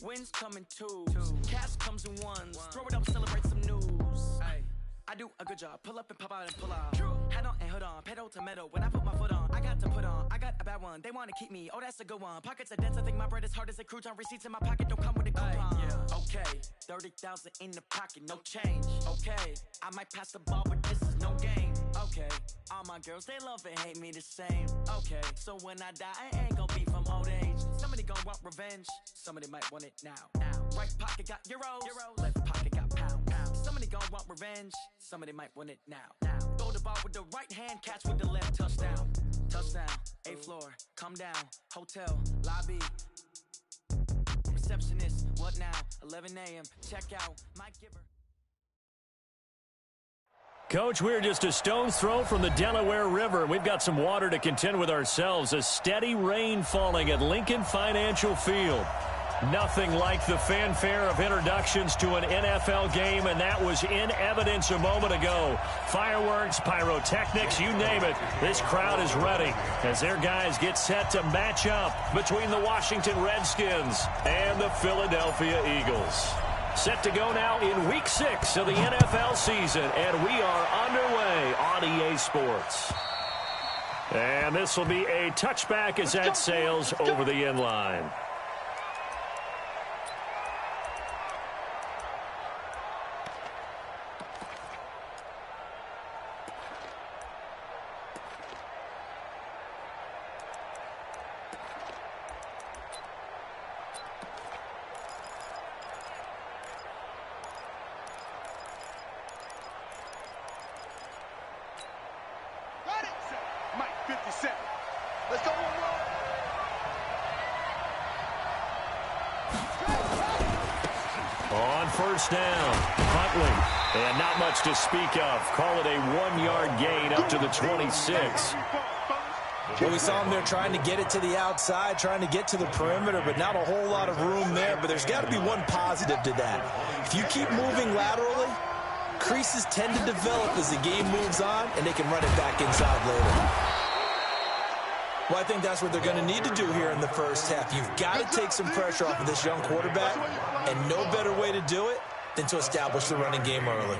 Wins come in twos, cash comes in ones. Throw it up, celebrate some news. I do a good job, pull up and pop out and pull out. Head on and hood on, pedal to metal. When I put my foot on, I got to put on. I got a bad one, they wanna keep me. Oh, that's a good one. Pockets are dense, I think my bread is hard as a crouton. Receipts in my pocket don't come with a coupon. Okay, 30,000 in the pocket, no change. Okay, I might pass the ball, but this is no game. Okay, all my girls, they love and hate me the same. Okay, so when I die, I ain't gon' be from old age. Somebody gon' want revenge, somebody might want it now. Right pocket got euros, left pocket got pounds. Somebody gon' want revenge, somebody might want it now. Throw the ball with the right hand, catch with the left, touchdown. Touchdown, 8th floor, come down, hotel, lobby. Receptionist, what now? 11 a.m., check out, Mike Giver. Coach, we're just a stone's throw from the Delaware River. We've got some water to contend with ourselves. A steady rain falling at Lincoln Financial Field. Nothing like the fanfare of introductions to an NFL game, and that was in evidence a moment ago. Fireworks, pyrotechnics, you name it. This crowd is ready as their guys get set to match up between the Washington Redskins and the Philadelphia Eagles. Set to go now in Week 6 of the NFL season, and we are underway on EA Sports. And this will be a touchback as that sails over the end line. Let's go, on first down, Huntley, and not much to speak of. Call it a 1-yard gain up to the 26. Well, we saw him there trying to get it to the outside, trying to get to the perimeter, but not a whole lot of room there. But there's got to be one positive to that. If you keep moving laterally, creases tend to develop as the game moves on, and they can run it back inside later. Well, I think that's what they're going to need to do here in the first half. You've got to take some pressure off of this young quarterback, and no better way to do it than to establish the running game early.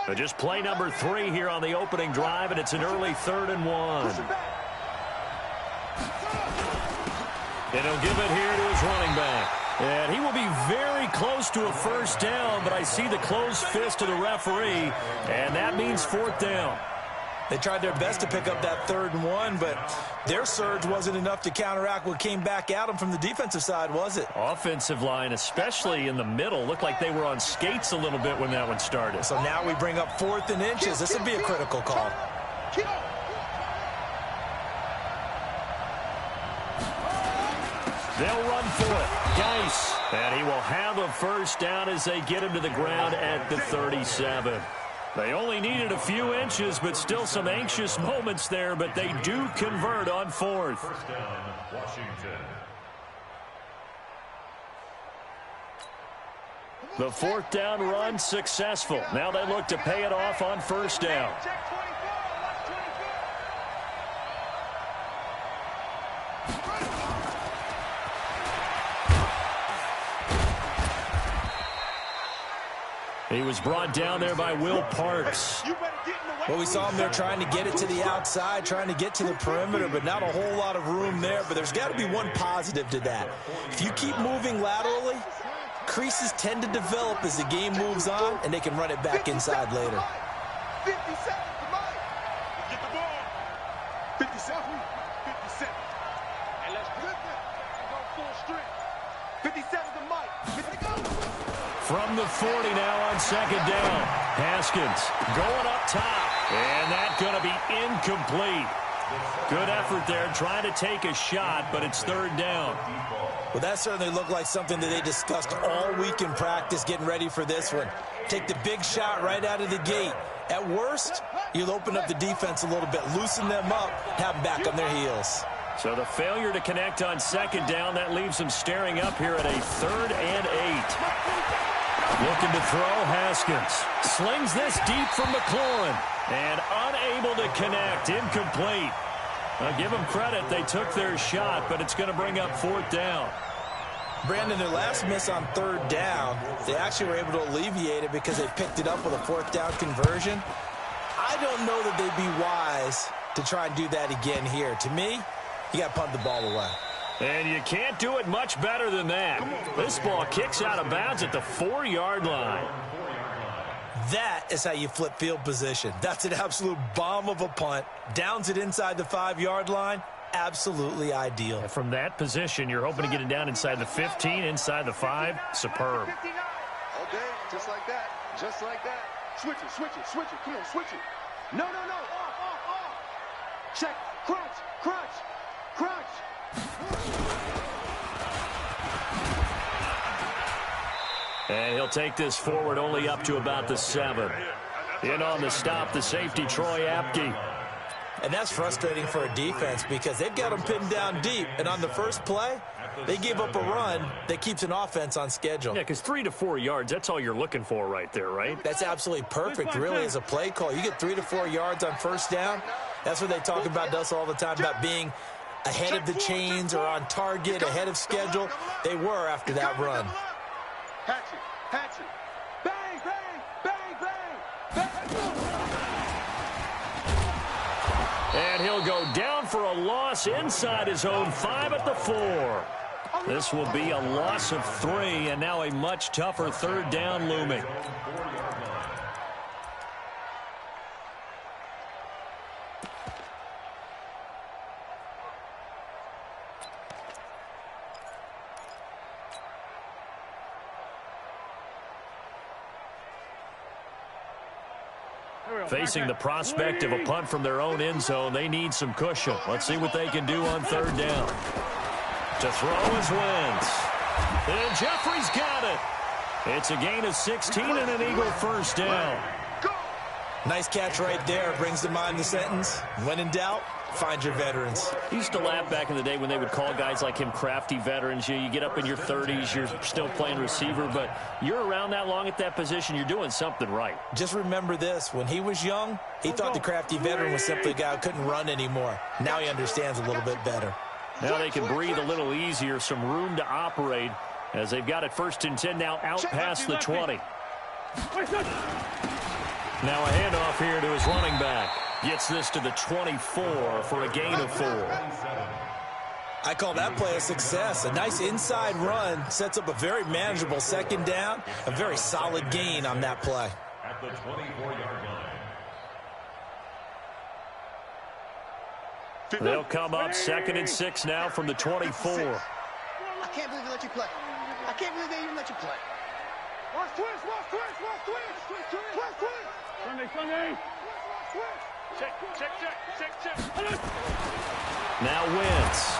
So just play number 3 here on the opening drive, and it's an early 3rd and 1. And he'll give it here to his running back. And he will be very close to a first down, but I see the closed fist of the referee, and that means 4th down. They tried their best to pick up that 3rd and 1, but their surge wasn't enough to counteract what came back at them from the defensive side, was it? Offensive line, especially in the middle, looked like they were on skates a little bit when that one started. So now we bring up 4th and inches. This would be a critical call. They'll run for it. Geis. And he will have a first down as they get him to the ground at the 37. They only needed a few inches, but still some anxious moments there, but they do convert on 4th. First down, Washington. The 4th down run successful. Now they look to pay it off on first down. He was brought down there by Will Parks. Well, we saw him there trying to get it to the outside, trying to get to the perimeter, but not a whole lot of room there. But there's got to be one positive to that. If you keep moving laterally, creases tend to develop as the game moves on, and they can run it back inside later. 50 seconds to Mike. Get the ball. 57. 57. And let's flip it. Go full strength. 57 to Mike. Here they go. From the 40 now on 2nd down. Haskins going up top. And that's going to be incomplete. Good effort there trying to take a shot, but it's 3rd down. Well, that certainly looked like something that they discussed all week in practice getting ready for this one. Take the big shot right out of the gate. At worst, you'll open up the defense a little bit, loosen them up, have them back on their heels. So the failure to connect on 2nd down, that leaves them staring up here at a 3rd and 8. Looking to throw, Haskins. Slings this deep from McLaurin. And unable to connect, incomplete. I'll give them credit, they took their shot, but it's going to bring up 4th down. Brandon, their last miss on 3rd down, they actually were able to alleviate it because they picked it up with a 4th down conversion. I don't know that they'd be wise to try and do that again here. To me, you got to punt the ball away. And you can't do it much better than that. This ball kicks out of bounds at the 4-yard line. That is how you flip field position. That's an absolute bomb of a punt. Downs it inside the 5-yard line. Absolutely ideal. And from that position, you're hoping to get it down inside the 15, inside the 5. Superb. Okay, just like that. Just like that. Switch it, switch it, switch it. Come on, switch it. No, no, no. Off. Check. Crunch, crunch, crunch. And he'll take this forward only up to about the 7. In on the stop, the safety, Troy Apke. And that's frustrating for a defense because they've got them pinned down deep. And on the first play, they gave up a run that keeps an offense on schedule. Yeah, because 3 to 4 yards, that's all you're looking for right there, right? That's absolutely perfect, really, as a play call. You get 3 to 4 yards on first down. That's what they talk about us all the time, about being ahead of the chains or on target, ahead of schedule. They were after that run. Hatchet, hatchet. Bang, bang, bang, bang, bang. And he'll go down for a loss inside his own 5 at the 4. This will be a loss of 3, and now a much tougher 3rd down looming. Facing the prospect of a punt from their own end zone, they need some cushion. Let's see what they can do on 3rd down. To throw is Wentz. And Jeffrey's got it. It's a gain of 16 and an Eagle first down. Nice catch right there. Brings to mind the sentence, when in doubt, find your veterans. Used to laugh back in the day when they would call guys like him crafty veterans. You get up in your 30s, you're still playing receiver, but you're around that long at that position, you're doing something right. Just remember this, when he was young, he thought the crafty veteran was simply a guy who couldn't run anymore. Now he understands a little bit better. Now they can breathe a little easier, some room to operate as they've got it 1st and 10 now out past the 20. Now a handoff here to his running back. Gets this to the 24 for a gain of 4. I call that play a success. A nice inside run sets up a very manageable second down. A very solid gain on that play. At the 24-yard line. They'll come up 2nd and 6 now from the 24. I can't believe they let you play. I can't believe they even let you play. Watch twist, watch twist, watch twist, twist, twist, twist. Sunday. Check. Now Wentz.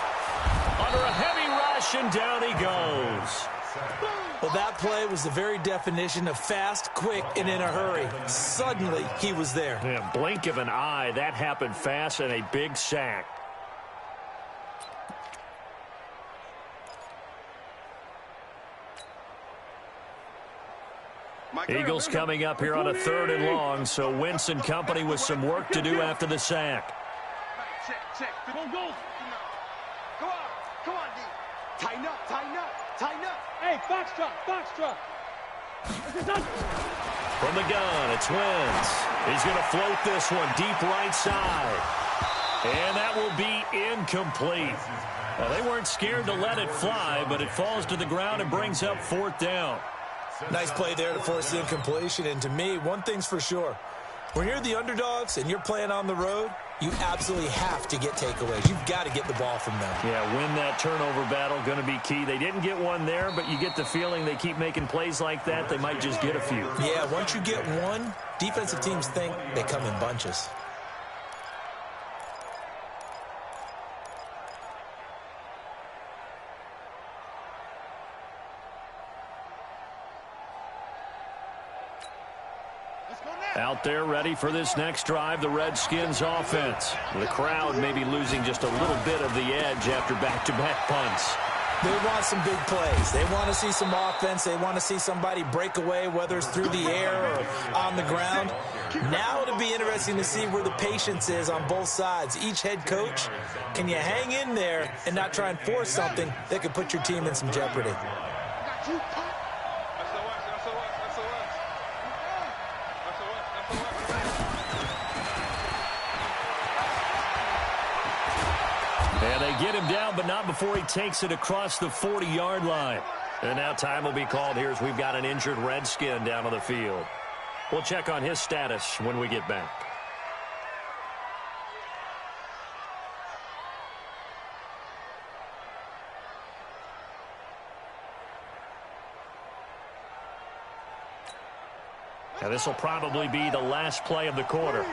Under a heavy rush, and down he goes. Well, that play was the very definition of fast, quick, and in a hurry. Suddenly, he was there. Yeah, blink of an eye, that happened fast, and a big sack. Eagles coming up here on a 3rd and long, so Wentz and company with some work to do after the sack. Check. Go. Come on, D. Tighten up. Hey, box drop. From the gun, it's Wentz. He's going to float this one deep right side. And that will be incomplete. Well, they weren't scared to let it fly, but it falls to the ground and brings up 4th down. Nice play there to force the incompletion. And to me, one thing's for sure. When you're the underdogs and you're playing on the road, you absolutely have to get takeaways. You've got to get the ball from them. Yeah, win that turnover battle, going to be key. They didn't get one there, but you get the feeling they keep making plays like that, they might just get a few. Yeah, once you get one, defensive teams think they come in bunches. Out there ready for this next drive, the Redskins offense. The crowd may be losing just a little bit of the edge after back-to-back punts. They want some big plays. They want to see some offense. They want to see somebody break away, whether it's through the air or on the ground. Now it'll be interesting to see where the patience is on both sides. Each head coach, can you hang in there and not try and force something that could put your team in some jeopardy? And they get him down, but not before he takes it across the 40-yard line. And now time will be called here as we've got an injured Redskin down on the field. We'll check on his status when we get back. Now this will probably be the last play of the quarter.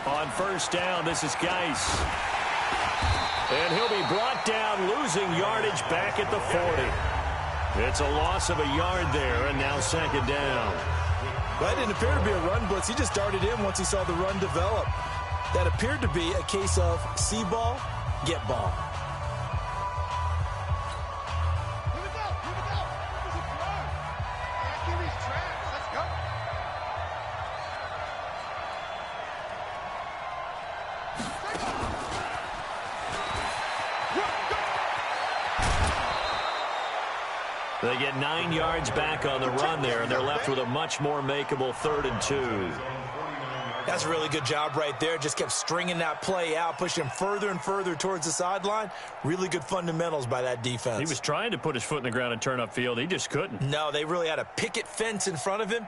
On 1st down, this is Geis. And he'll be brought down, losing yardage back at the 40. It's a loss of a yard there, and now 2nd down. Well, it didn't appear to be a run blitz. He just darted in once he saw the run develop. That appeared to be a case of see ball, get ball. They get 9 yards back on the run there, and they're left with a much more makeable 3rd and 2. That's a really good job right there. Just kept stringing that play out, pushing him further and further towards the sideline. Really good fundamentals by that defense. He was trying to put his foot in the ground and turn upfield. He just couldn't. No, they really had a picket fence in front of him.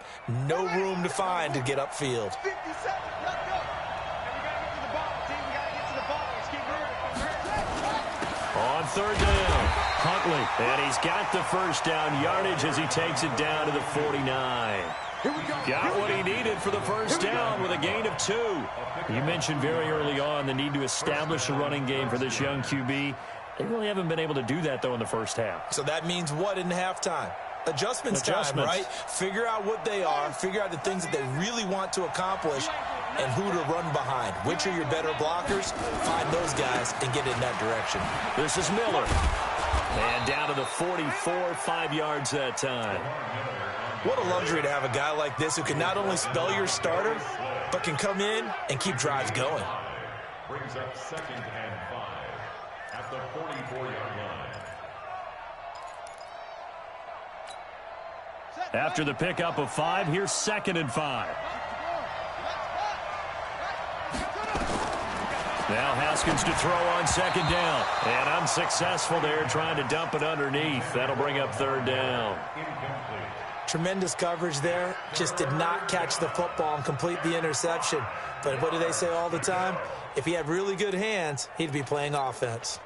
No room to find to get upfield. 57, let's go. And we got to get to the ball, team. We got to get to the ball. Let's keep moving. On 3rd down, Huntley. And he's got the 1st down yardage as he takes it down to the 49. Got what he needed for the 1st down with a gain of 2. You mentioned very early on the need to establish a running game for this young QB. They really haven't been able to do that, though, in the 1st half. So that means what in halftime? Adjustments time, right? Figure out what they are, figure out the things that they really want to accomplish, and who to run behind. Which are your better blockers? Find those guys and get in that direction. This is Miller. And down to the 44, 5 yards that time. What a luxury to have a guy like this who can not only spell your starter, but can come in and keep drives going. Brings up 2nd and 5 at the 44-yard line. After the pickup of 5, here's 2nd and 5. Now Haskins to throw on 2nd down. And unsuccessful there, trying to dump it underneath. That'll bring up 3rd down. Tremendous coverage there. Just did not catch the football and complete the interception. But what do they say all the time? If he had really good hands, he'd be playing offense.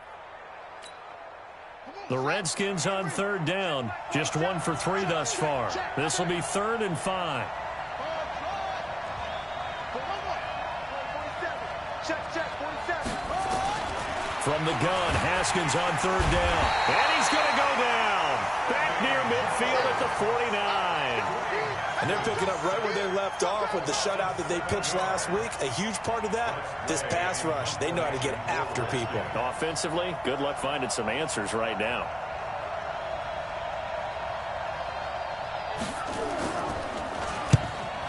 The Redskins on 3rd down. Just 1 for 3 thus far. This will be 3rd and 5. From the gun, Haskins on 3rd down. And he's going to go down. Back near midfield at the 49. And they're picking up right where they left off with the shutout that they pitched last week. A huge part of that, this pass rush. They know how to get after people. Offensively, good luck finding some answers right now.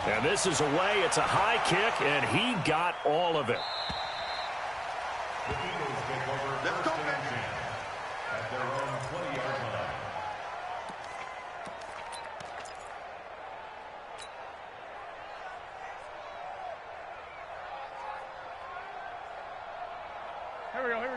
And this is away. It's a high kick, and he got all of it. The Eagles take over first and 10 at their own 20-yard line.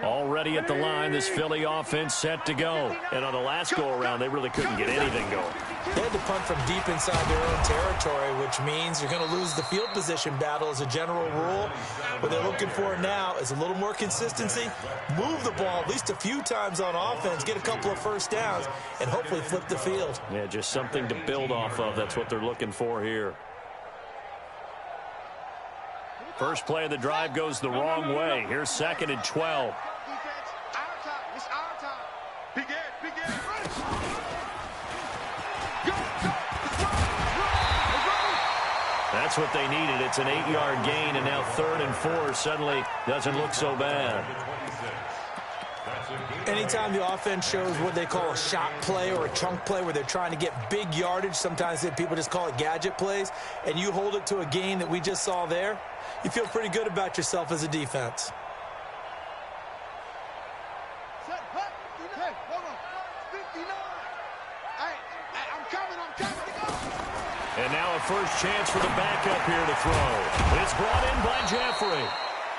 Already at the line, this Philly offense set to go. And on the last go-around, they really couldn't get anything going. They had to punt from deep inside their own territory, which means you're going to lose the field position battle as a general rule. What they're looking for now is a little more consistency, move the ball at least a few times on offense, get a couple of first downs, and hopefully flip the field. Yeah, just something to build off of. That's what they're looking for here. First play of the drive goes the wrong way. Here's 2nd and 12. That's what they needed. It's an 8-yard gain, and now 3rd and 4 suddenly doesn't look so bad. Anytime the offense shows what they call a shot play or a chunk play where they're trying to get big yardage, sometimes people just call it gadget plays, and you hold it to a gain that we just saw there, you feel pretty good about yourself as a defense. And now a first chance for the backup here to throw. It's brought in by Jeffrey.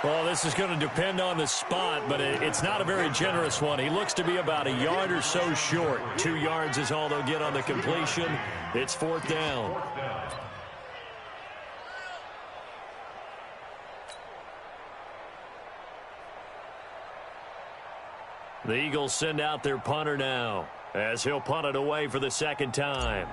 Well, this is going to depend on the spot, but it's not a very generous one. He looks to be about a yard or so short. 2 yards is all they'll get on the completion. It's 4th down. The Eagles send out their punter now, as he'll punt it away for the 2nd time.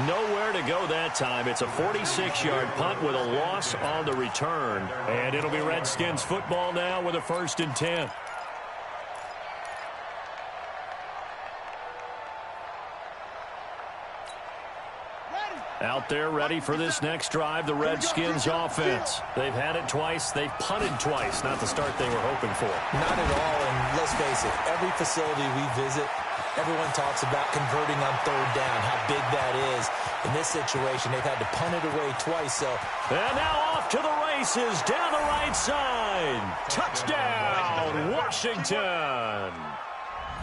Nowhere to go that time. It's a 46-yard punt with a loss on the return. And it'll be Redskins football now with a 1st and 10. Out there ready for this next drive, the Redskins offense. They've had it twice. They've punted twice. Not the start they were hoping for. Not at all, and let's face it, every facility we visit, everyone talks about converting on 3rd down, how big that is. In this situation, they've had to punt it away twice. So. And now off to the races down the right side. Touchdown, Washington.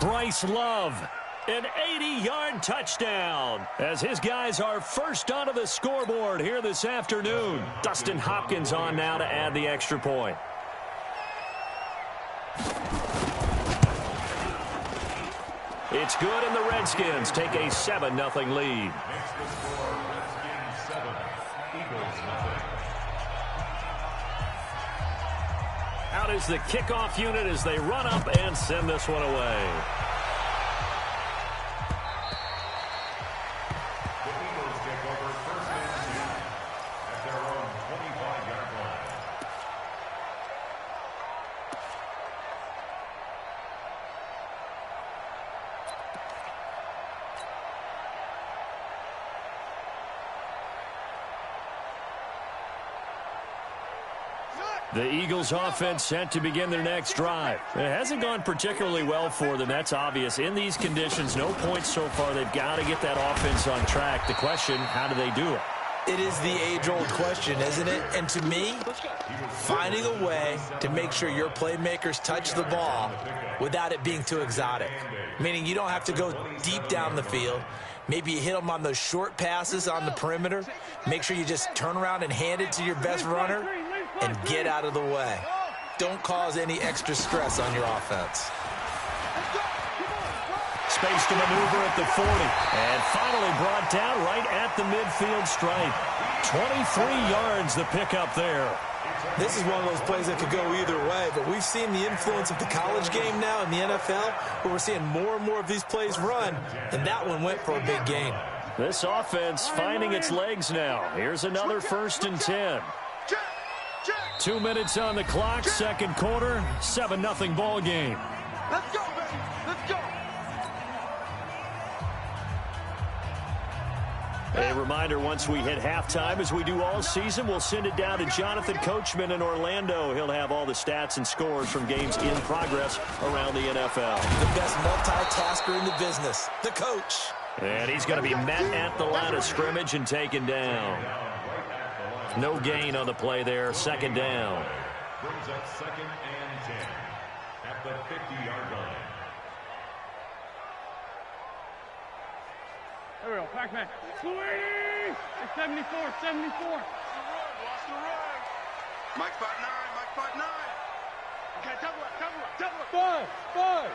Bryce Love. An 80-yard touchdown as his guys are first onto the scoreboard here this afternoon. Dustin Hopkins on now to add the extra point. It's good, and the Redskins take a 7-0 lead. Makes the score Redskins 7, Eagles 0. Out is the kickoff unit as they run up and send this one away. The Eagles take over first and 10 at their own 25-yard line. The Eagles offense set to begin their next drive. It hasn't gone particularly well for them. That's obvious. In these conditions, no points so far. They've got to get that offense on track. The question, how do they do it? It is the age-old question, isn't it? And to me, finding a way to make sure your playmakers touch the ball without it being too exotic. Meaning you don't have to go deep down the field. Maybe you hit them on those short passes on the perimeter. Make sure you just turn around and hand it to your best runner and get out of the way. Don't cause any extra stress on your offense. Space to maneuver at the 40. And finally brought down right at the midfield stripe. 23 yards the pickup there. This is one of those plays that could go either way, but we've seen the influence of the college game now in the NFL, where we're seeing more and more of these plays run, and that one went for a big gain. This offense finding its legs now. Here's another 1st and 10. 2 minutes on the clock, second quarter, 7-0 ball game. Let's go, baby. Let's go. A reminder, once we hit halftime, as we do all season, we'll send it down to Jonathan Coachman in Orlando. He'll have all the stats and scores from games in progress around the NFL. The best multitasker in the business, the coach. And he's going to be met at the line of scrimmage and taken down. No gain on the play there, second down. Brings up 2nd and 10 at the 50-yard line. There we go, Pac-Man. Sweetie! It's 74, 74. Watch the run. Mike 5'9", Mike 5'9". Okay, double up. 5.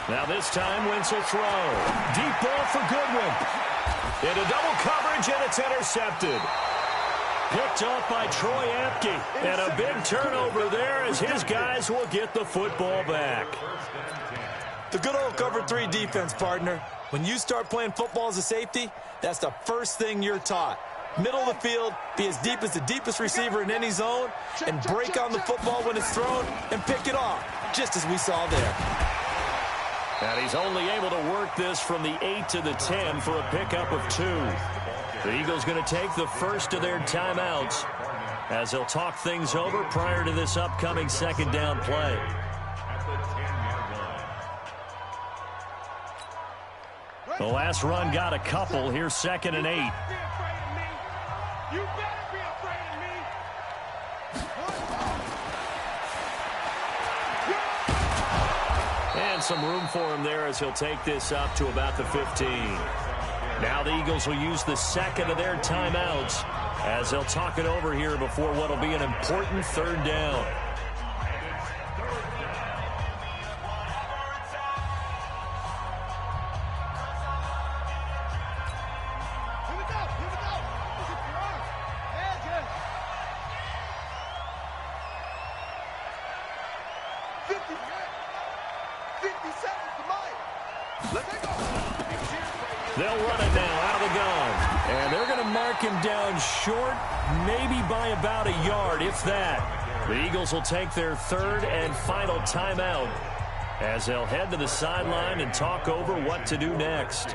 Now this time, Wentz will throw. Deep ball for Goodwin. Into double coverage, and it's intercepted. Picked off by Troy Apke. And a big turnover there as his guys will get the football back. The good old cover 3 defense, partner. When you start playing football as a safety, that's the first thing you're taught. Middle of the field, be as deep as the deepest receiver in any zone, and break on the football when it's thrown and pick it off, just as we saw there. And he's only able to work this from the 8 to the 10 for a pickup of 2. The Eagles going to take the first of their timeouts as they'll talk things over prior to this upcoming second down play. The last run got a couple. Here's 2nd and 8. You better be afraid of me. And some room for him there as he'll take this up to about the 15. Now the Eagles will use the second of their timeouts as they'll talk it over here before what will be an important 3rd down. They'll run it now out of the gun. And they're going to mark him down short, maybe by about a yard, if that. The Eagles will take their 3rd and final timeout as they'll head to the sideline and talk over what to do next.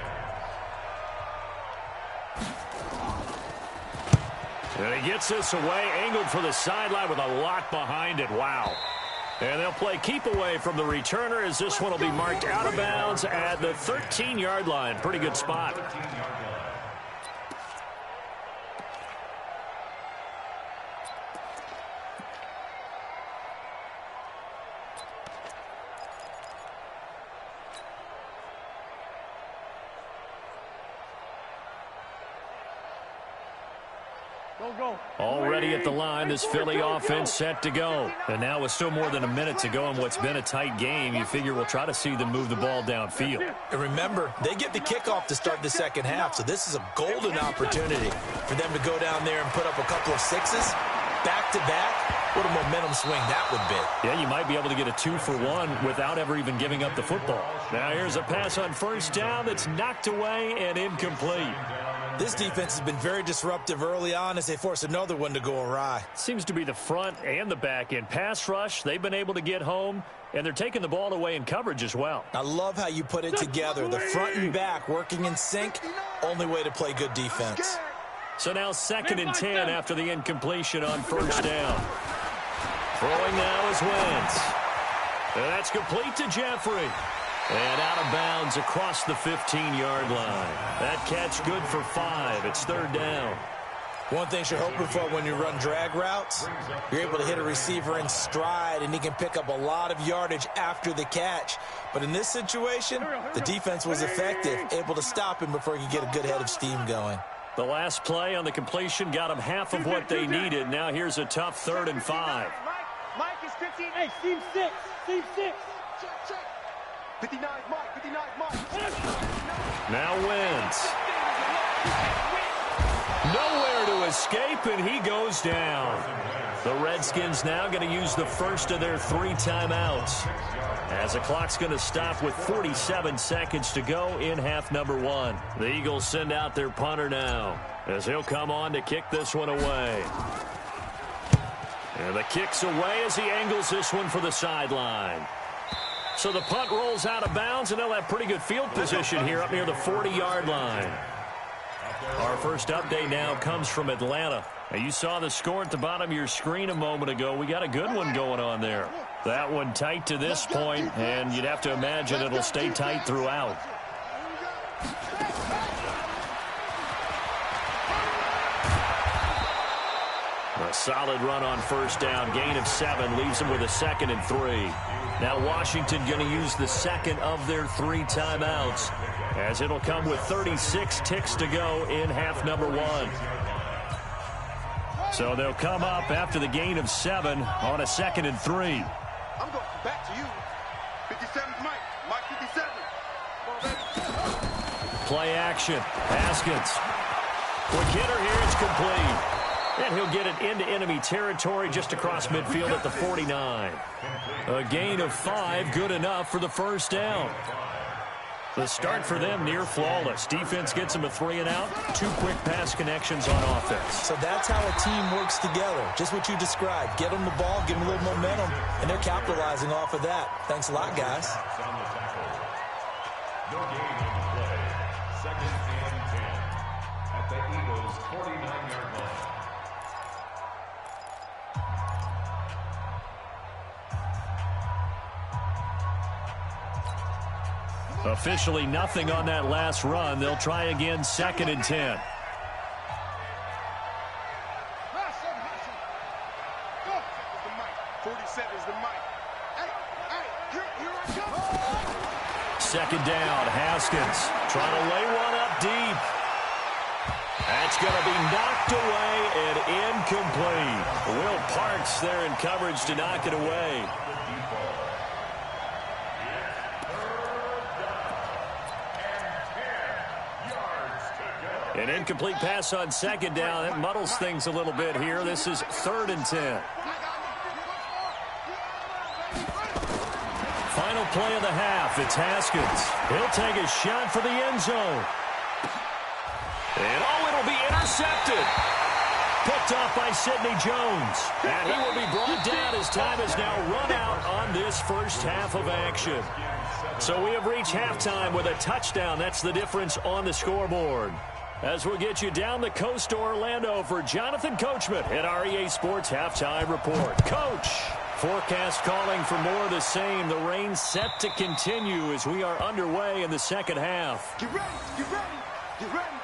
And he gets this away, angled for the sideline with a lot behind it. Wow. And they'll play keep away from the returner as this one will be marked out of bounds at the 13-yard line. Pretty good spot. Already at the line, this Philly offense set to go. And now with still more than a minute to go in what's been a tight game, you figure we'll try to see them move the ball downfield. And remember, they get the kickoff to start the second half, so this is a golden opportunity for them to go down there and put up a couple of 6s back-to-back. What a momentum swing that would be. Yeah, you might be able to get a 2-for-1 without ever even giving up the football. Now here's a pass on 1st down that's knocked away and incomplete. This defense has been very disruptive early on as they force another one to go awry. Seems to be the front and the back end. Pass rush, they've been able to get home, and they're taking the ball away in coverage as well. I love how you put it together. The front and back working in sync, only way to play good defense. So now 2nd and 10 after the incompletion on 1st down. Throwing now is Wentz. And that's complete to Jeffrey. And out of bounds across the 15-yard line. That catch good for 5. It's third down. One thing you're hoping for when you run drag routes, you're able to hit a receiver in stride, and he can pick up a lot of yardage after the catch. But in this situation, the defense was effective, able to stop him before he could get a good head of steam going. The last play on the completion got them half of what they needed. Now here's a tough 3rd and 5. Mike is 15. Hey, Steve 6. Steve 6. 59, Mike. 59, Mike. Now Wentz. Nowhere to escape, and he goes down. The Redskins now going to use the first of their 3 timeouts, as the clock's going to stop with 47 seconds to go in half number 1. The Eagles send out their punter now, as he'll come on to kick this one away. And the kick's away as he angles this one for the sideline. So the punt rolls out of bounds, and they'll have pretty good field position here up near the 40-yard line. Our first update now comes from Atlanta. Now, you saw the score at the bottom of your screen a moment ago. We got a good one going on there. That one tight to this point, and you'd have to imagine it'll stay tight throughout. A solid run on first down. Gain of 7 leaves them with a 2nd and 3. Now Washington going to use the second of their 3 timeouts, as it'll come with 36 ticks to go in half number 1. So they'll come up after the gain of 7 on a 2nd and 3. I'm going back to you. 57, Mike. Mike 57. Play action. Haskins. Quick hitter here. It's complete. And he'll get it into enemy territory just across midfield at the 49. A gain of 5, good enough for the first down. The start for them near flawless. Defense gets them a 3 and out. 2 quick pass connections on offense. So that's how a team works together. Just what you described. Get them the ball, give them a little momentum, and they're capitalizing off of that. Thanks a lot, guys. No gain on the play. 2nd and 10 at the Eagles' 49-yard line. Officially nothing on that last run. They'll try again, 2nd and 10. Second down, Haskins trying to lay one up deep. That's going to be knocked away and incomplete. Will Parks there in coverage to knock it away. An incomplete pass on 2nd down. It muddles things a little bit here. This is 3rd and 10. Final play of the half. It's Haskins. He'll take a shot for the end zone. And it'll be intercepted. Picked off by Sidney Jones. And he will be brought down as time has now run out on this first half of action. So we have reached halftime with a touchdown. That's the difference on the scoreboard. As we'll get you down the coast to Orlando for Jonathan Coachman at our EA Sports Halftime Report. Coach, forecast calling for more of the same. The rain set to continue as we are underway in the second half. Get ready, get ready, get ready.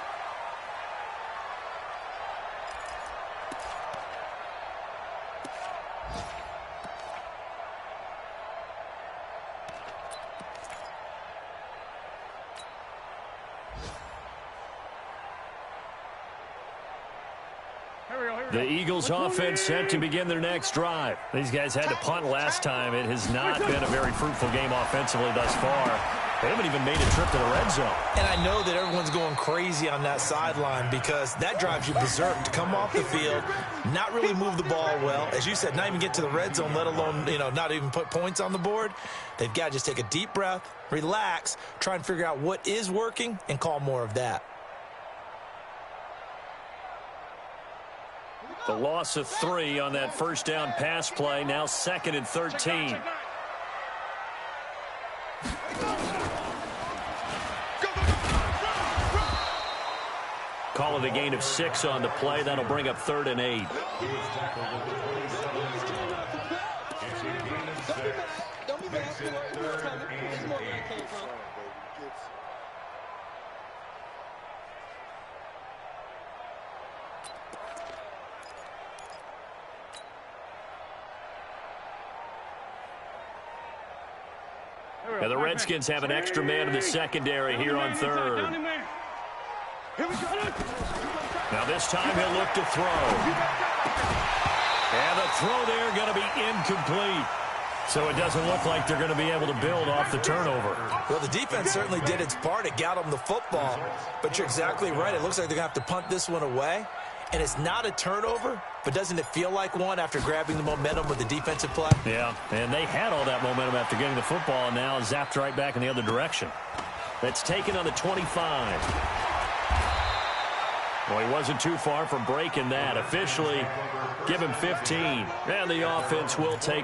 The Eagles offense set to begin their next drive. These guys had to punt last time. It has not been a very fruitful game offensively thus far. They haven't even made a trip to the red zone. And I know that everyone's going crazy on that sideline because that drives you berserk to come off the field, not really move the ball well. As you said, not even get to the red zone, let alone, not even put points on the board. They've got to just take a deep breath, relax, try and figure out what is working, and call more of that. The loss of 3 on that first down pass play, now 2nd and 13. Call it a gain of 6 on the play. That'll bring up 3rd and 8. Makes it 3rd and 8. And the Redskins have an extra man in the secondary here on 3rd. Now this time he'll look to throw. And the throw there going to be incomplete. So it doesn't look like they're going to be able to build off the turnover. Well, the defense certainly did its part. It got them the football. But you're exactly right. It looks like they're going to have to punt this one away. And it's not a turnover, but doesn't it feel like one after grabbing the momentum with the defensive play? Yeah, and they had all that momentum after getting the football, and now zapped right back in the other direction. That's taken on the 25. Well, he wasn't too far from breaking that. Officially, give him 15. And the offense will take.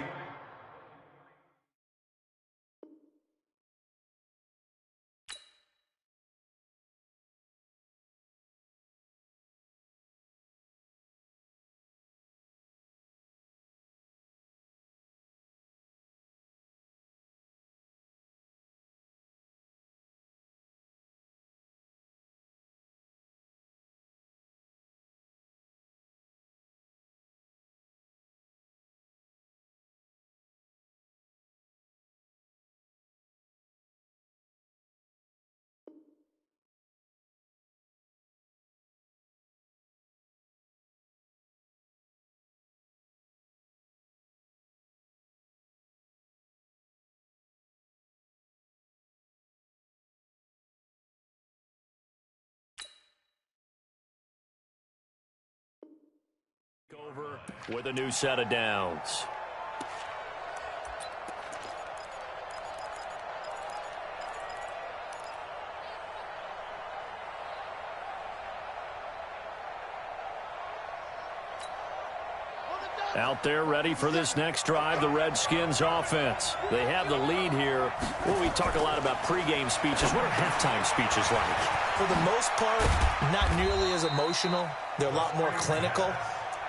Over with a new set of downs. Out there ready for this next drive, the Redskins offense. They have the lead here. Well, we talk a lot about pregame speeches. What are halftime speeches like? For the most part, not nearly as emotional. They're a lot more clinical.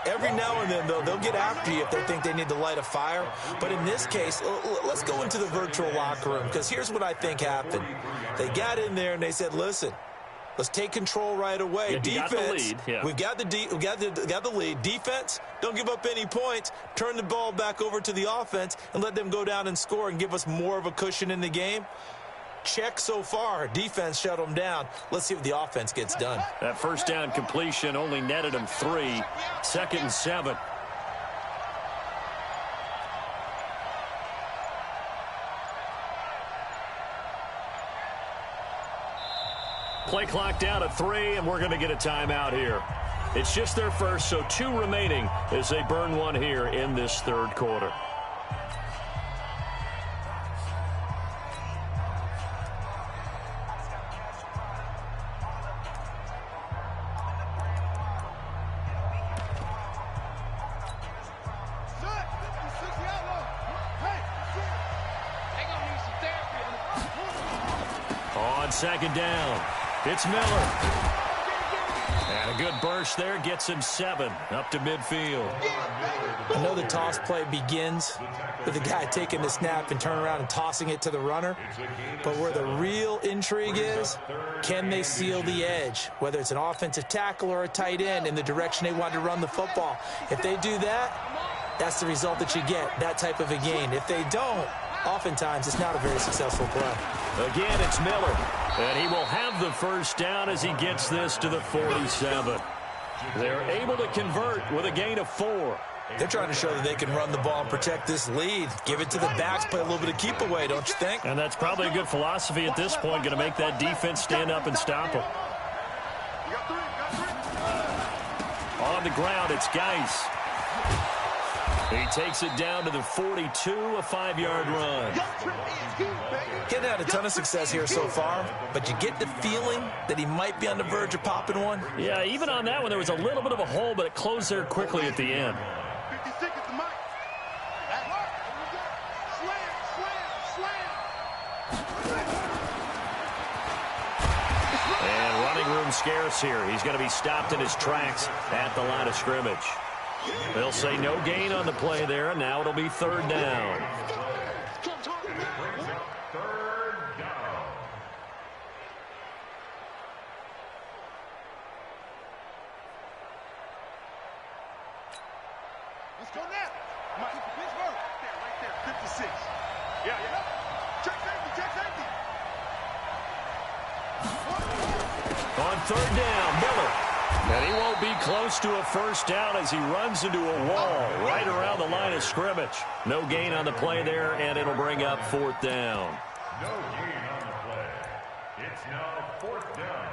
Every now and then, though, they'll get after you if they think they need to light a fire. But in this case, let's go into the virtual locker room, because here's what I think happened. They got in there and they said, listen, let's take control right away. Yeah, defense, we've got the lead. Defense, don't give up any points. Turn the ball back over to the offense and let them go down and score and give us more of a cushion in the game. Check so far. Defense shut them down. Let's see what the offense gets done. That first down completion only netted them 3. 2nd and 7. Play clock down to 3, and we're going to get a timeout here. It's just their first, so 2 remaining as they burn one here in this 3rd quarter. On 2nd down, it's Miller. And a good burst there gets him 7 up to midfield. I know the toss play begins with the guy taking the snap and turning around and tossing it to the runner. But where the real intrigue is, can they seal the edge? Whether it's an offensive tackle or a tight end in the direction they want to run the football. If they do that, that's the result that you get, that type of a gain. If they don't, oftentimes it's not a very successful play. Again, it's Miller. And he will have the first down as he gets this to the 47. They're able to convert with a gain of 4. They're trying to show that they can run the ball and protect this lead. Give it to the backs, play a little bit of keep away, don't you think? And that's probably a good philosophy at this point, going to make that defense stand up and stop them. On the ground, it's Geis. He takes it down to the 42, a 5-yard run. Getting had a ton of success here so far, but you get the feeling that he might be on the verge of popping one. Yeah, even on that one, there was a little bit of a hole, but it closed there quickly at the end. 50 seconds to Mike. And running room scarce here. He's going to be stopped in his tracks at the line of scrimmage. They'll say no gain on the play there, and now it'll be 3rd down. Let's go now. Mike, Pittsburgh. Right there, 56. Yeah. Check safety. On third down, Miller. And he won't be close to a first down as he runs into a wall right around the line of scrimmage. No gain on the play there, and it'll bring up fourth down. No gain on the play. It's now fourth down.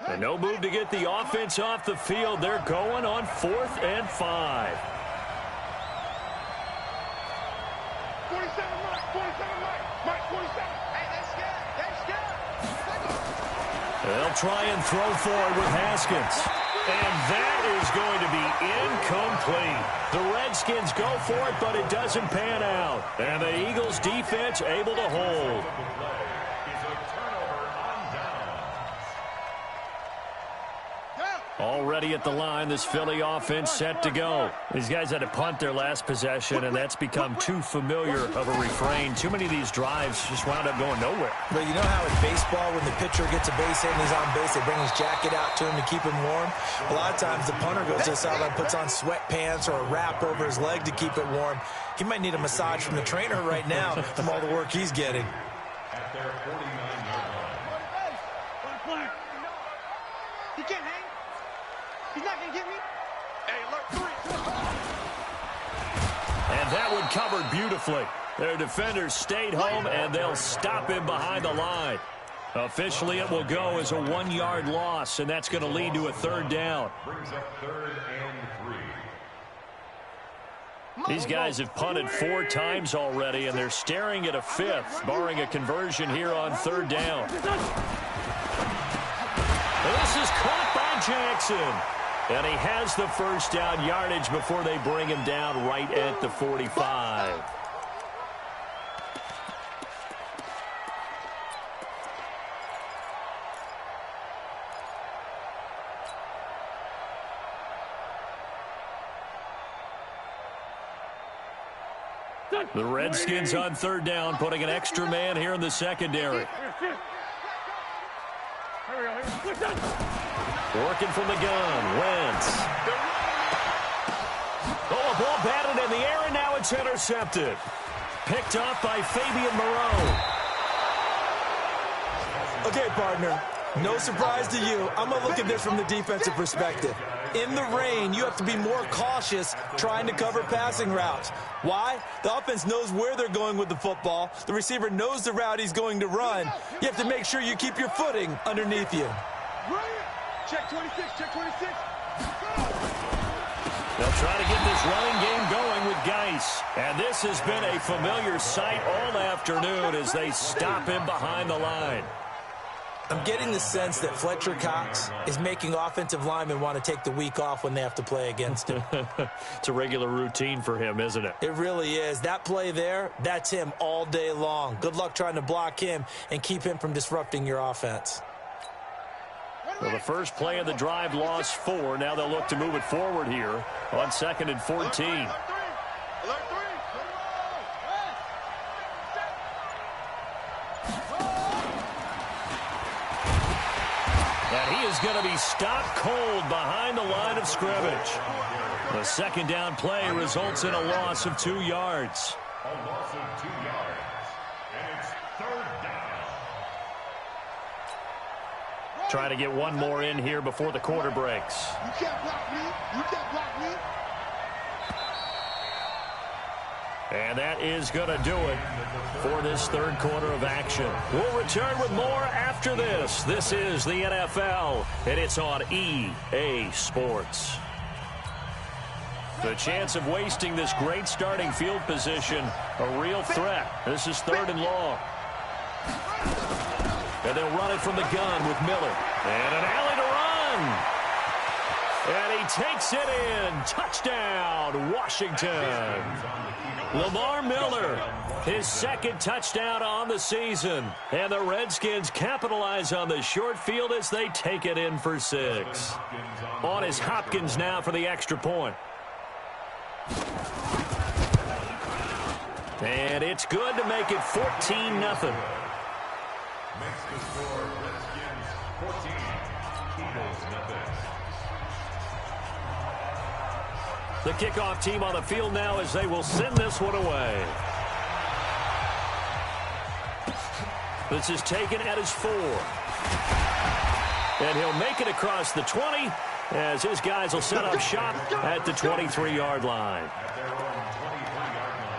And no move to get the offense off the field. They're going on 4th and 5. 47 Mike, 47. Hey, they scared. They'll try and throw forward with Haskins. And that is going to be incomplete. The Redskins go for it, but it doesn't pan out. And the Eagles defense able to hold. Already at the line, this Philly offense set to go. These guys had to punt their last possession, and that's become too familiar of a refrain. Too many of these drives just wound up going nowhere. But you know how in baseball, when the pitcher gets a base hit and he's on base, they bring his jacket out to him to keep him warm? A lot of times the punter goes to the sideline, puts on sweatpants or a wrap over his leg to keep it warm. He might need a massage from the trainer right now from all the work he's getting. At their 49-yard line. He can't hang. He's not going to get me. Hey, alert 3. And that one covered beautifully. Their defenders stayed home, and they'll stop him behind the line. Officially, it will go as a 1-yard loss, and that's going to lead to a third down. Brings up 3rd and 3. These guys have punted 4 times already, and they're staring at a 5th, barring a conversion here on third down. This is caught by Jackson. And he has the first down yardage before they bring him down right at the 45. The Redskins on third down, putting an extra man here in the secondary. Working from the gun, Wentz. Oh, a ball batted in the air, and now it's intercepted. Picked off by Fabian Moreau. Okay, partner, no surprise to you. I'm going to look at this from the defensive perspective. In the rain, you have to be more cautious trying to cover passing routes. Why? The offense knows where they're going with the football. The receiver knows the route he's going to run. You have to make sure you keep your footing underneath you. Check 26, check 26. They'll try to get this running game going with Geis. And this has been a familiar sight all afternoon as they stop him behind the line. I'm getting the sense that Fletcher Cox is making offensive linemen want to take the week off when they have to play against him. It's a regular routine for him, isn't it? It really is. That play there, that's him all day long. Good luck trying to block him and keep him from disrupting your offense. Well, the first play of the drive lost 4. Now they'll look to move it forward here on 2nd and 14. And he is going to be stopped cold behind the line of scrimmage. The second down play results in a loss of 2 yards. A loss of 2 yards. And it's 3rd down. Trying to get one more in here before the quarter breaks. You can't block me. You can't block me. And that is going to do it for this third quarter of action. We'll return with more after this. This is the NFL, and it's on EA Sports. The chance of wasting this great starting field position, a real threat. This is 3rd and long. And they'll run it from the gun with Miller. And an alley to run. And he takes it in. Touchdown, Washington. Lamar Miller, his 2nd touchdown on the season. And the Redskins capitalize on the short field as they take it in for 6. On is Hopkins now for the extra point. And it's good to make it 14-0. Makes the score Redskins 14, Eagles Memphis. The kickoff team on the field now as they will send this one away. This is taken at his 4. And he'll make it across the 20 as his guys will set up shop at the 23-yard line. At their own 23-yard line.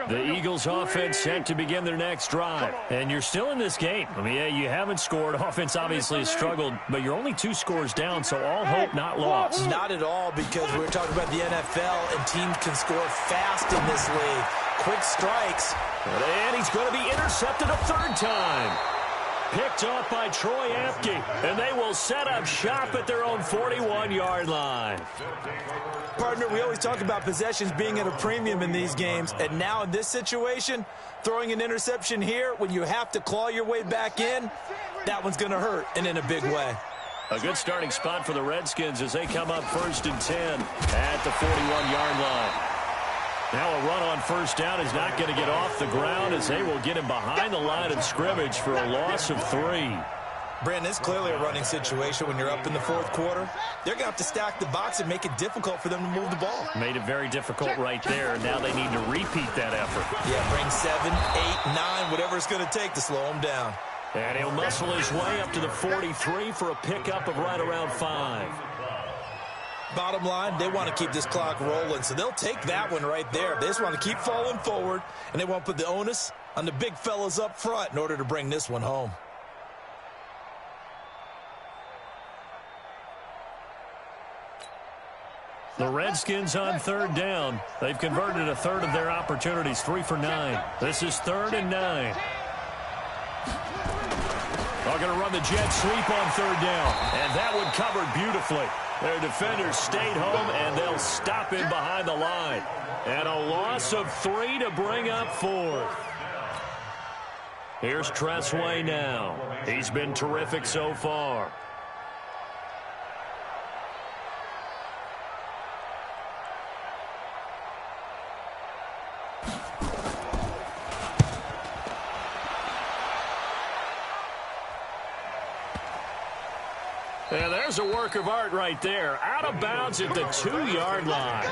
The Eagles offense set to begin their next drive. And you're still in this game. I mean, yeah, you haven't scored. Offense obviously has struggled, but you're only 2 scores down, so all hope not lost. Not at all, because we're talking about the NFL, and teams can score fast in this league. Quick strikes. And he's going to be intercepted a 3rd time. Picked off by Troy Apke, and they will set up shop at their own 41-yard line. Partner, we always talk about possessions being at a premium in these games, and now in this situation, throwing an interception here when you have to claw your way back in, that one's going to hurt, and in a big way. A good starting spot for the Redskins as they come up 1st and 10 at the 41-yard line. Now a run on 1st down is not going to get off the ground as they will get him behind the line of scrimmage for a loss of 3. Brandon, it's clearly a running situation when you're up in the 4th quarter. They're going to have to stack the box and make it difficult for them to move the ball. Made it very difficult right there. Now they need to repeat that effort. Yeah, bring 7, 8, 9, whatever it's going to take to slow him down. And he'll muscle his way up to the 43 for a pickup of right around 5. Bottom line, they want to keep this clock rolling, so they'll take that one right there. They just want to keep falling forward, and they want to put the onus on the big fellas up front in order to bring this one home. The Redskins on 3rd down. They've converted a 1/3 of their opportunities, 3 for 9. This is 3rd and 9. They're going to run the jet sweep on 3rd down, and that one covered beautifully. Their defenders stayed home, and they'll stop him behind the line. And a loss of 3 to bring up 4th. Here's Tressway now. He's been terrific so far. And there's a work of art right there. Out of bounds at the 2-yard line.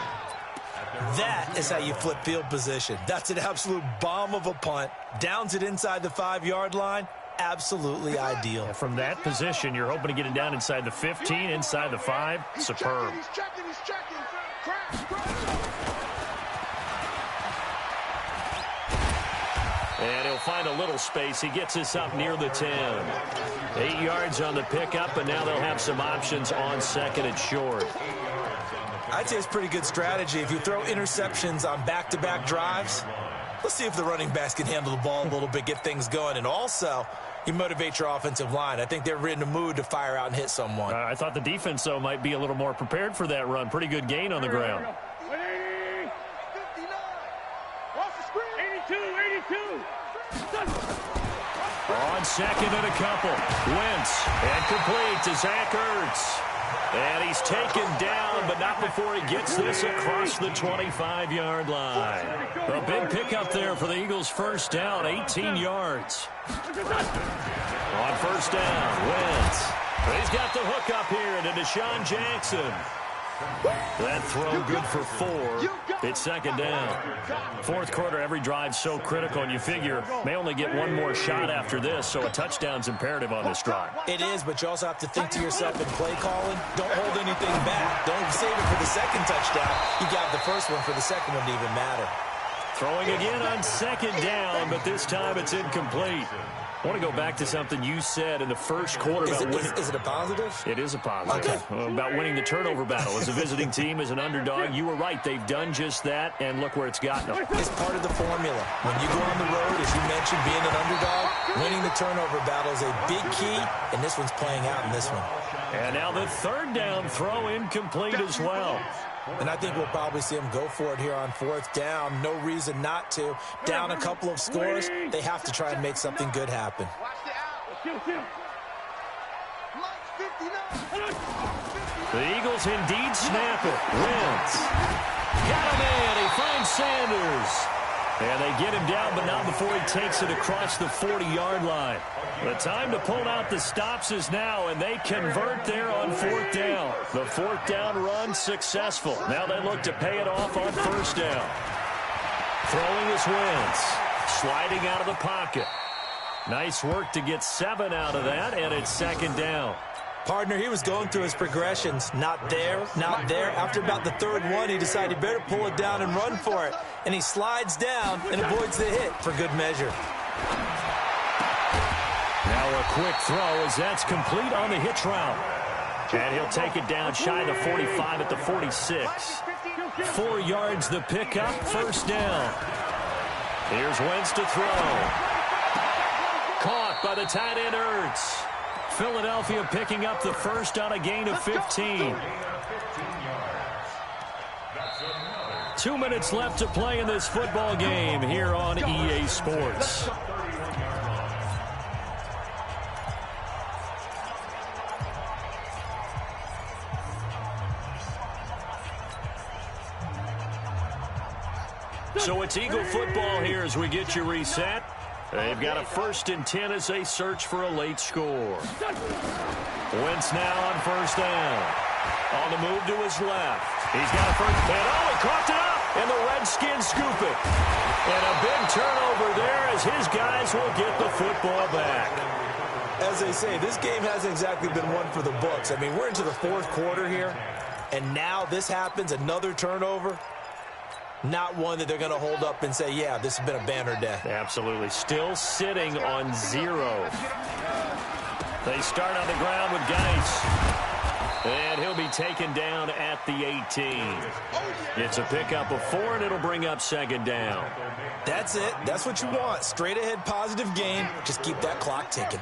That is how you flip field position. That's an absolute bomb of a punt. Downs it inside the 5-yard line. Absolutely ideal. And from that position, you're hoping to get it down inside the 15, inside the 5. Superb. He's checking. Crash. And he'll find a little space. He gets us up near the 10. 8 yards on the pickup, and now they'll have some options on 2nd and short. I'd say it's pretty good strategy. If you throw interceptions on back-to-back drives, let's see if the running backs can handle the ball a little bit, get things going. And also, you motivate your offensive line. I think they're in the mood to fire out and hit someone. I thought the defense, though, might be a little more prepared for that run. Pretty good gain on the ground. 59. Watch the screen. 82. On 2nd and a couple. Wentz and complete to Zach Ertz. And he's taken down, but not before he gets this across the 25-yard line. A big pickup there for the Eagles' 1st down, 18 yards. On 1st down, Wentz. He's got the hook up here to Deshaun Jackson. That throw good for 4. It's 2nd down. 4th quarter, every drive's so critical, and you figure may only get one more shot after this, so a touchdown's imperative on this drive. It is, but you also have to think to yourself in play calling, don't hold anything back. Don't save it for the 2nd touchdown. You got the 1st one for the 2nd one to even matter. Throwing again on 2nd down, but this time it's incomplete. I want to go back to something you said in the 1st quarter. Is it a positive? It is a positive. Okay. About winning the turnover battle. As a visiting team, as an underdog, you were right. They've done just that, and look where it's gotten them. It's part of the formula. When you go on the road, as you mentioned, being an underdog, winning the turnover battle is a big key, and this one's playing out in this one. And now the 3rd down throw incomplete as well. And I think we'll probably see them go for it here on 4th down. No reason not to. Down a couple of scores, they have to try and make something good happen. The Eagles indeed snap it. Wins. Got him in. He finds Sanders. And they get him down, but not before he takes it across the 40-yard line. The time to pull out the stops is now, and they convert there on 4th down. The 4th down run successful. Now they look to pay it off on 1st down. Throwing is Wentz. Sliding out of the pocket. Nice work to get 7 out of that, and it's 2nd down. Partner, he was going through his progressions. Not there, not there. After about the 3rd one, he decided he better pull it down and run for it. And he slides down and avoids the hit for good measure. Now a quick throw as that's complete on the hitch route. And he'll take it down shy of the 45 at the 46. 4 yards the pickup, 1st down. Here's Wentz to throw. Caught by the tight end Ertz. Philadelphia picking up the 1st on a gain of 15. 2 minutes left to play in this football game here on EA Sports. So it's Eagle football here as we get you reset. They've got a 1st and 10 as they search for a late score. Wentz now on 1st down. On the move to his left. He's got a 1st and he caught it up, and the Redskins scoop it. And a big turnover there as his guys will get the football back. As they say, this game hasn't exactly been one for the books. I mean, we're into the 4th quarter here, and now this happens, another turnover. Not one that they're going to hold up and say, yeah, this has been a banner day. Absolutely. Still sitting on 0. They start on the ground with Geis. And he'll be taken down at the 18. It's a pickup of 4, and it'll bring up 2nd down. That's it. That's what you want. Straight ahead positive gain. Just keep that clock ticking.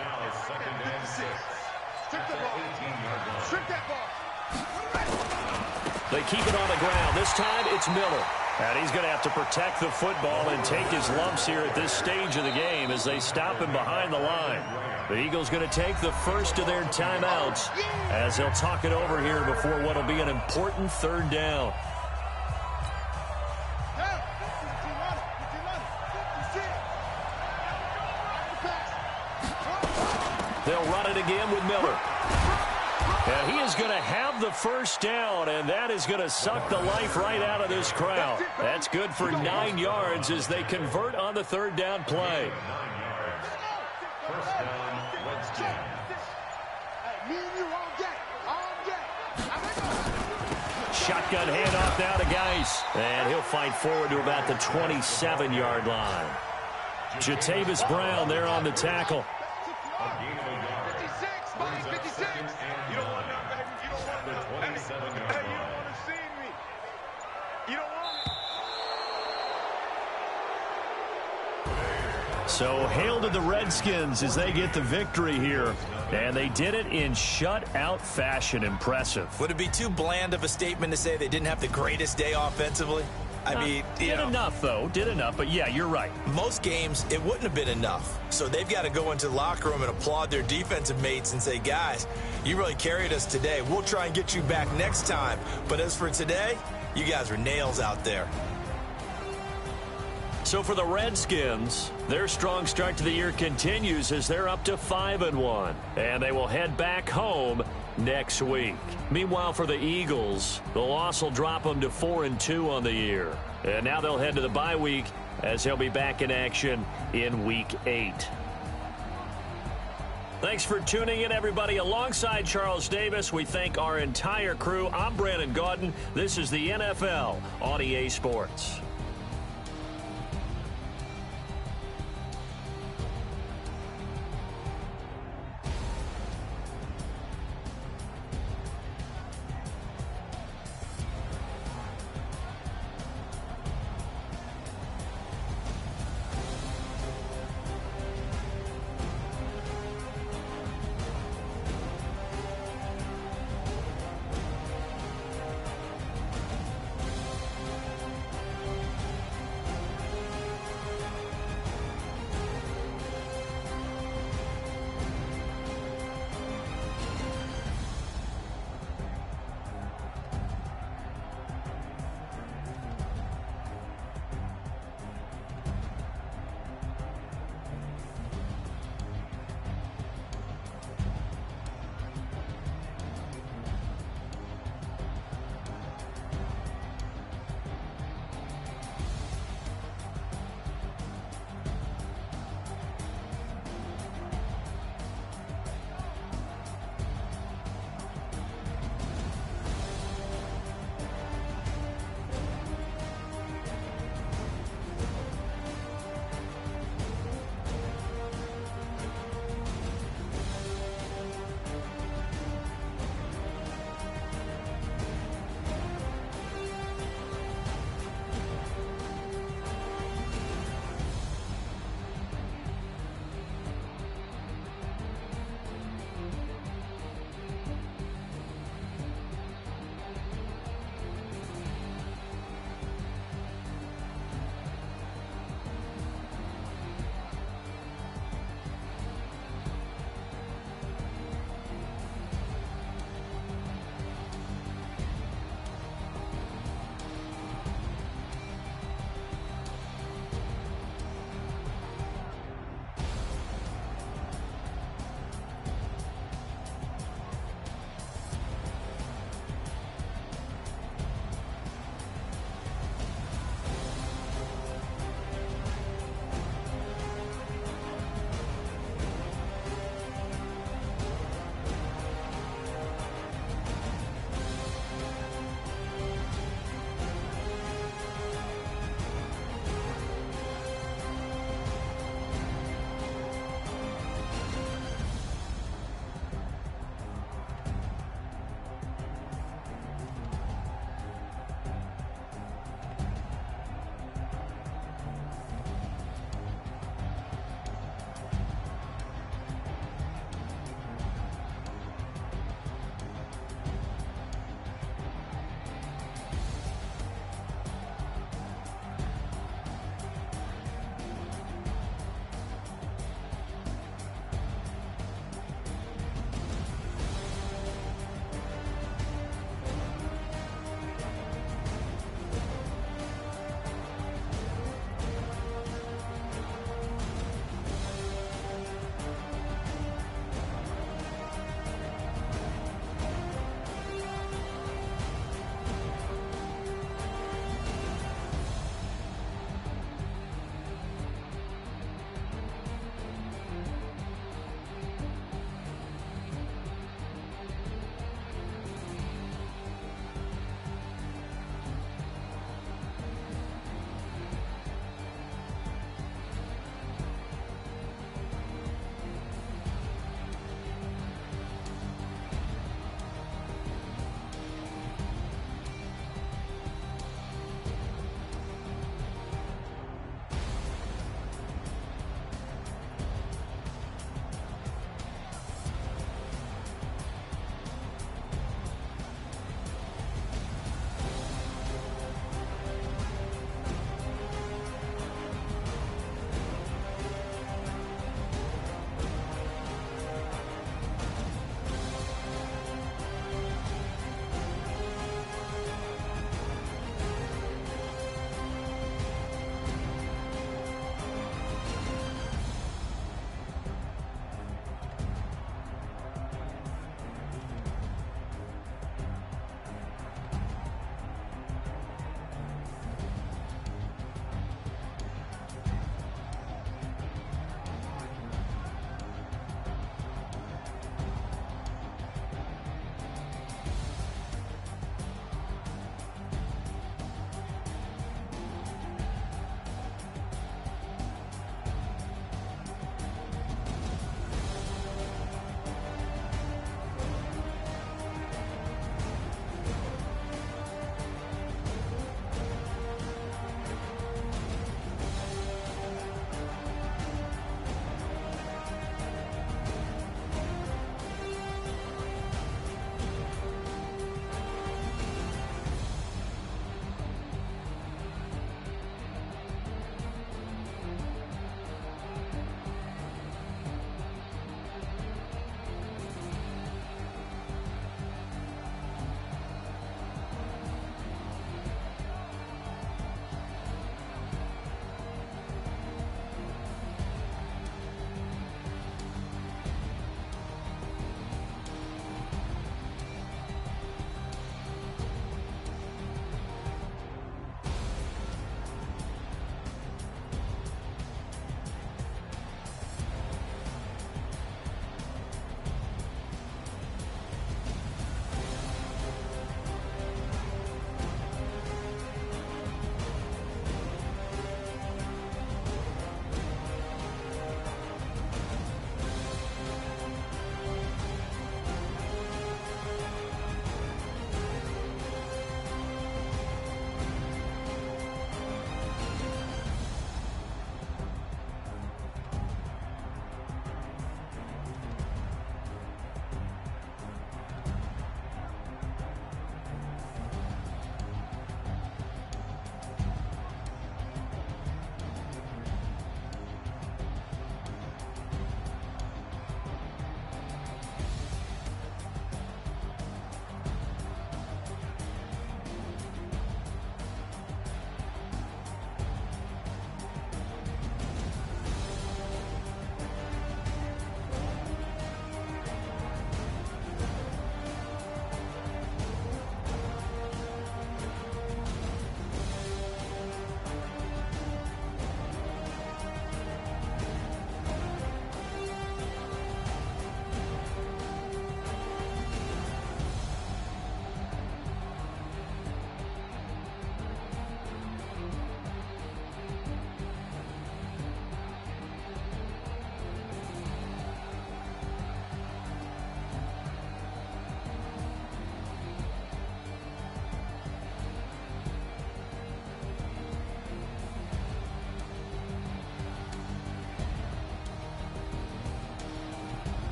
They keep it on the ground. This time it's Miller. And he's going to have to protect the football and take his lumps here at this stage of the game as they stop him behind the line. The Eagles going to take the 1st of their timeouts as they'll talk it over here before what will be an important 3rd down. They'll run it again with Miller. And he is going to have the 1st down, and that is going to suck the life right out of this crowd. That's good for 9 yards as they convert on the 3rd down play. Shotgun handoff now to Geis. And he'll fight forward to about the 27-yard line. Jatavis Brown there on the tackle. So hail to the Redskins as they get the victory here. And they did it in shutout fashion. Impressive. Would it be too bland of a statement to say they didn't have the greatest day offensively? I mean, did enough, though. Did enough. But, yeah, you're right. Most games, it wouldn't have been enough. So they've got to go into the locker room and applaud their defensive mates and say, guys, you really carried us today. We'll try and get you back next time. But as for today, you guys are nails out there. So for the Redskins, their strong start to the year continues as they're up to 5-1. And they will head back home next week. Meanwhile, for the Eagles, the loss will drop them to 4-2 on the year. And now they'll head to the bye week as they'll be back in action in Week 8. Thanks for tuning in, everybody. Alongside Charles Davis, we thank our entire crew. I'm Brandon Gaudin. This is the NFL on EA Sports.